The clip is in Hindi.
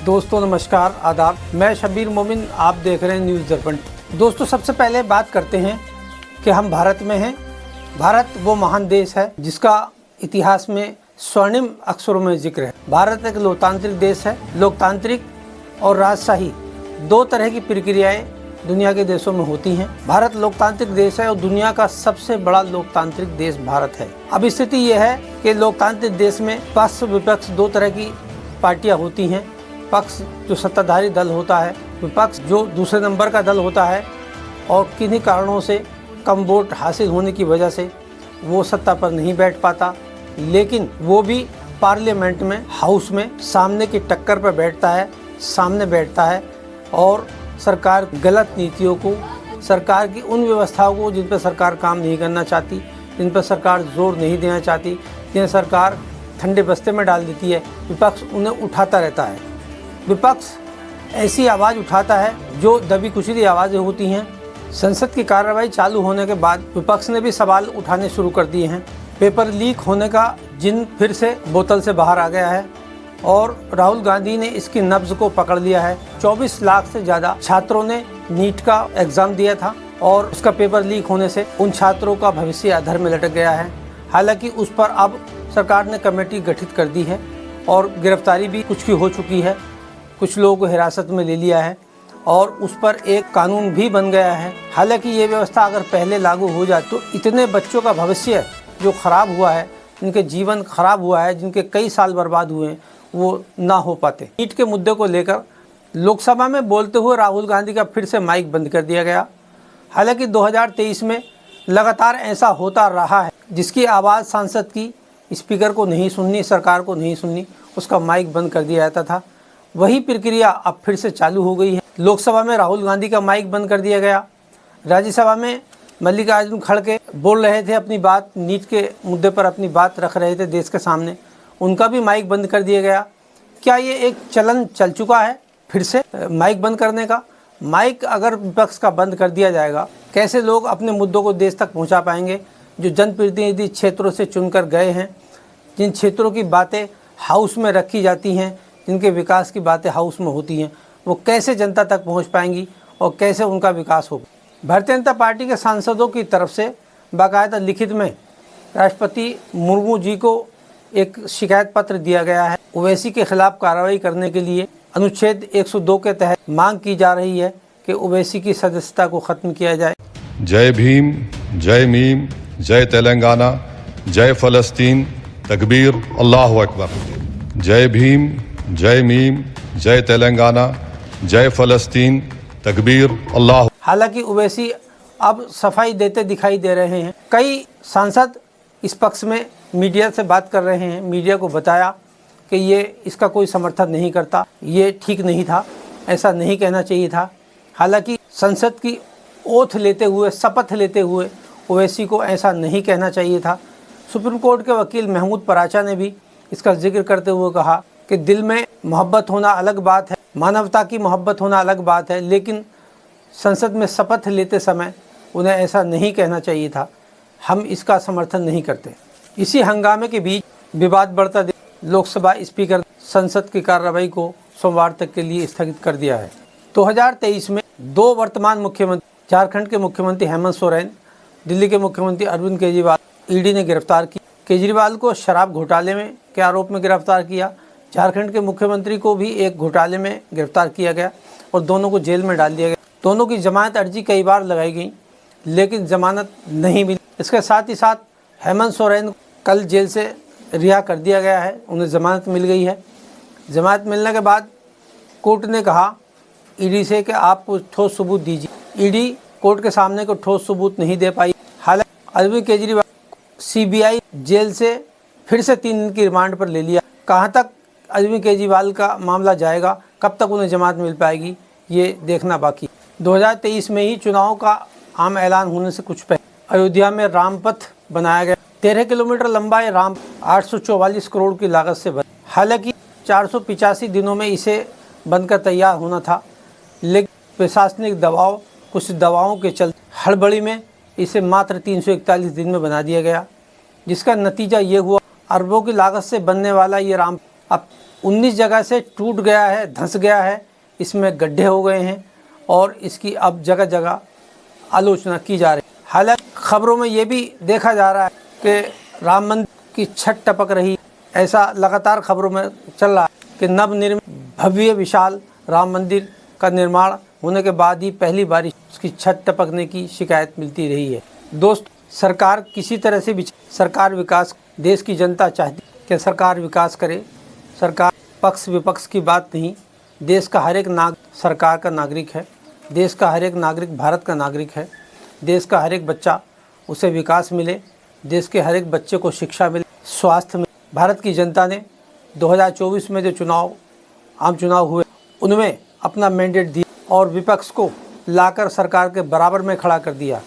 दोस्तों नमस्कार, आदाब। मैं शब्बीर मोमिन, आप देख रहे हैं न्यूज़ दर्पण। दोस्तों सबसे पहले बात करते हैं कि हम भारत में हैं। भारत वो महान देश है जिसका इतिहास में स्वर्णिम अक्षरों में जिक्र है। भारत एक लोकतांत्रिक देश है। लोकतांत्रिक और राजशाही दो तरह की प्रक्रियाएं दुनिया के देशों में होती हैं। भारत लोकतांत्रिक देश है और दुनिया का सबसे बड़ा लोकतांत्रिक देश भारत है। अब स्थिति यह है कि लोकतांत्रिक देश में पक्ष विपक्ष दो तरह की पार्टियां होती हैं। पक्ष जो सत्ताधारी दल होता है, विपक्ष जो दूसरे नंबर का दल होता है और किन्हीं कारणों से कम वोट हासिल होने की वजह से वो सत्ता पर नहीं बैठ पाता, लेकिन वो भी पार्लियामेंट में, हाउस में सामने की टक्कर पर बैठता है, सामने बैठता है और सरकार गलत नीतियों को, सरकार की उन व्यवस्थाओं को जिन पर सरकार काम नहीं करना चाहती, जिन पर सरकार जोर नहीं देना चाहती, जिन्हें सरकार ठंडे बस्ते में डाल देती है, विपक्ष उन्हें उठाता रहता है। विपक्ष ऐसी आवाज़ उठाता है जो दबी कुचली आवाज़ें होती हैं। संसद की कार्रवाई चालू होने के बाद विपक्ष ने भी सवाल उठाने शुरू कर दिए हैं। पेपर लीक होने का जिन फिर से बोतल से बाहर आ गया है और राहुल गांधी ने इसकी नब्ज को पकड़ लिया है। 24 लाख से ज़्यादा छात्रों ने नीट का एग्ज़ाम दिया था और उसका पेपर लीक होने से उन छात्रों का भविष्य अधर में लटक गया है। हालांकि उस पर अब सरकार ने कमेटी गठित कर दी है और गिरफ्तारी भी कुछ की हो चुकी है। कुछ लोगों को हिरासत में ले लिया है और उस पर एक कानून भी बन गया है। हालांकि ये व्यवस्था अगर पहले लागू हो जाए तो इतने बच्चों का भविष्य जो खराब हुआ है, जिनके जीवन खराब हुआ है, जिनके कई साल बर्बाद हुए हैं, वो ना हो पाते। नीट के मुद्दे को लेकर लोकसभा में बोलते हुए राहुल गांधी का फिर से माइक बंद कर दिया गया। हालांकि 2023 में लगातार ऐसा होता रहा है जिसकी आवाज़ सांसद की स्पीकर को नहीं सुननी, सरकार को नहीं सुननी, उसका माइक बंद कर दिया जाता था। वही प्रक्रिया अब फिर से चालू हो गई है। लोकसभा में राहुल गांधी का माइक बंद कर दिया गया। राज्यसभा में मल्लिकार्जुन खड़गे बोल रहे थे अपनी बात, नीट के मुद्दे पर अपनी बात रख रहे थे देश के सामने, उनका भी माइक बंद कर दिया गया। क्या ये एक चलन चल चुका है फिर से माइक बंद करने का? माइक अगर विपक्ष का बंद कर दिया जाएगा, कैसे लोग अपने मुद्दों को देश तक पहुंचा पाएंगे? जो जनप्रतिनिधि क्षेत्रों से चुनकर गए हैं, जिन क्षेत्रों की बातें हाउस में रखी जाती हैं, जिनके विकास की बातें हाउस में होती हैं, वो कैसे जनता तक पहुंच पाएंगी और कैसे उनका विकास होगा? भारतीय जनता पार्टी के सांसदों की तरफ से बाकायदा लिखित में राष्ट्रपति मुर्मू जी को एक शिकायत पत्र दिया गया है। ओवैसी के खिलाफ कार्रवाई करने के लिए अनुच्छेद 102 के तहत मांग की जा रही है कि ओवैसी की सदस्यता को खत्म किया जाए। जय भीम, जय मीम, जय तेलंगाना, जय फलस्तीन, तकबीर, अल्लाहु अकबर। जय भीम, जय मीम, जय तेलंगाना, जय फलस्तीन, तकबीर, अल्लाह। हालांकि ओवैसी अब सफाई देते दिखाई दे रहे हैं। कई सांसद इस पक्ष में मीडिया से बात कर रहे हैं, मीडिया को बताया कि ये इसका कोई समर्थन नहीं करता, ये ठीक नहीं था, ऐसा नहीं कहना चाहिए था। हालांकि संसद की ओथ लेते हुए, शपथ लेते हुए ओवैसी को ऐसा नहीं कहना चाहिए था। सुप्रीम कोर्ट के वकील महमूद पराचा ने भी इसका जिक्र करते हुए कहा कि दिल में मोहब्बत होना अलग बात है, मानवता की मोहब्बत होना अलग बात है, लेकिन संसद में शपथ लेते समय उन्हें ऐसा नहीं कहना चाहिए था। हम इसका समर्थन नहीं करते। इसी हंगामे के बीच विवाद बढ़ता लोकसभा स्पीकर संसद की कार्रवाई को सोमवार तक के लिए स्थगित कर दिया है। 2023 में दो वर्तमान मुख्यमंत्री, झारखंड के मुख्यमंत्री हेमंत सोरेन, दिल्ली के मुख्यमंत्री अरविंद केजरीवाल, ईडी ने गिरफ्तार की। केजरीवाल को शराब घोटाले में के आरोप में गिरफ्तार किया। झारखंड के मुख्यमंत्री को भी एक घोटाले में गिरफ्तार किया गया और दोनों को जेल में डाल दिया गया। दोनों की जमानत अर्जी कई बार लगाई गई, लेकिन जमानत नहीं मिली। इसके साथ ही साथ हेमंत सोरेन कल जेल से रिहा कर दिया गया है, उन्हें जमानत मिल गई है। जमानत मिलने के बाद कोर्ट ने कहा ईडी से कि आप कुछ ठोस सबूत दीजिए। ईडी कोर्ट के सामने को ठोस सबूत नहीं दे पाई। हालांकि अरविंद केजरीवाल सीबीआई जेल से फिर से 3 दिन की रिमांड पर ले लिया। कहाँ तक अरविंद केजरीवाल का मामला जाएगा, कब तक उन्हें जमानत मिल पाएगी, ये देखना बाकी। 2023 में ही चुनाव का आम ऐलान होने से कुछ पहले अयोध्या में रामपथ बनाया गया। 13 किलोमीटर लंबा ये राम 844 करोड़ की लागत से बना। हालांकि 485 दिनों में इसे बनकर तैयार होना था, लेकिन प्रशासनिक दबाव, कुछ दवाओं के चलते हड़बड़ी में इसे मात्र 341 दिन में बना दिया गया, जिसका नतीजा ये हुआ अरबों की लागत से बनने वाला ये राम अब 19 जगह से टूट गया है, धंस गया है, इसमें गड्ढे हो गए हैं और इसकी अब जगह जगह आलोचना की जा रही है। हालांकि खबरों में ये भी देखा जा रहा है कि राम मंदिर की छत टपक रही, ऐसा लगातार खबरों में चल रहा है कि नवनिर्मित भव्य विशाल राम मंदिर का निर्माण होने के बाद ही पहली बार उसकी छत टपकने की शिकायत मिलती रही है। दोस्तों, सरकार किसी तरह से भी सरकार विकास, देश की जनता चाहती है कि सरकार विकास करे। सरकार पक्ष विपक्ष की बात नहीं, देश का हर एक नागरिक सरकार का नागरिक है, देश का हर एक नागरिक भारत का नागरिक है, देश का हर एक बच्चा उसे विकास मिले, देश के हर एक बच्चे को शिक्षा मिले, स्वास्थ्य मिले। भारत की जनता ने 2024 में जो आम चुनाव हुए उनमें अपना मैंडेट दिया और विपक्ष को लाकर सरकार के बराबर में खड़ा कर दिया।